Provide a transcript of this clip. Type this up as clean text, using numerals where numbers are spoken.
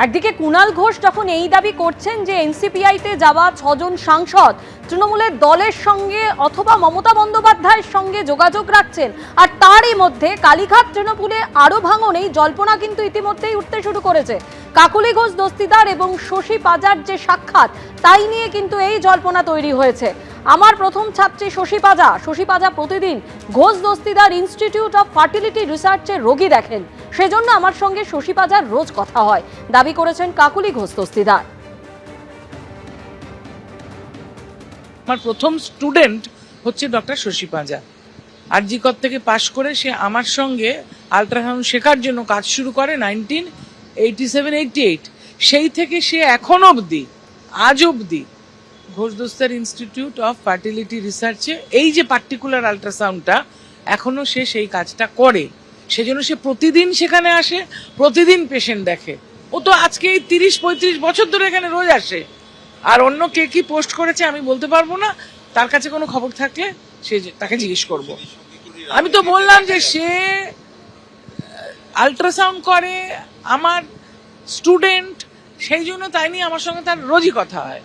একদিকে কুণাল ঘোষ যখন এই দাবি করছেন যে এনসিপিআইতে যাওয়া 6 জন সাংসদ তৃণমূলের দলের সঙ্গে অথবা মমতা বন্দ্যোপাধ্যায়ের সঙ্গে যোগাযোগ রাখছেন, আর তারই মধ্যে কালীঘাট তৃণমূলে আরো ভাঙনেই জল্পনা কিন্তু ইতিমধ্যেই উঠতে শুরু করেছে। কাকলি ঘোষ দস্তিদার এবং শশী পাজার যে সাক্ষাৎ, তাই নিয়ে কিন্তু এই জল্পনা তৈরি হয়েছে। আমার প্রথম ছাত্রী শশী পাজা প্রতিদিন Ghosh Dastidar institute of fertility রিসার্চের রোগী দেখেন, সেজন্য আমার সঙ্গে শশী পাজার রোজ কথা হয়, দাবি করেছেন কাকলি ঘোষ দস্তিদার। আমার প্রথম স্টুডেন্ট হচ্ছে ডক্টর শশী পাজা। আরজিকর থেকে পাশ করে সে আমার সঙ্গে আল্ট্রাসাউন্ড শেখার জন্য কাজ শুরু করে 1987-88। সেই থেকে সে এখন অবধি, আজ অবধি Ghosh Dastidar institute of fertility রিসার্চে এই যে পার্টিকুলার আল্ট্রাসাউন্ডটা এখনো সে সেই কাজটা করে। সেজন্য সে প্রতিদিন সেখানে আসে, প্রতিদিন পেশেন্ট দেখে। ও তো আজকে এই 30-35 বছর ধরে এখানে রোজ আসে। আর অন্য কে কি পোস্ট করেছে আমি বলতে পারবো না, তার কাছে কোনো খবর থাকলে সে তাকে জিজ্ঞেস করব। আমি তো বললাম যে সে আল্ট্রাসাউন্ড করে, আমার স্টুডেন্ট, সেই জন্য তাই নিয়ে আমার সঙ্গে তার রোজই কথা হয়।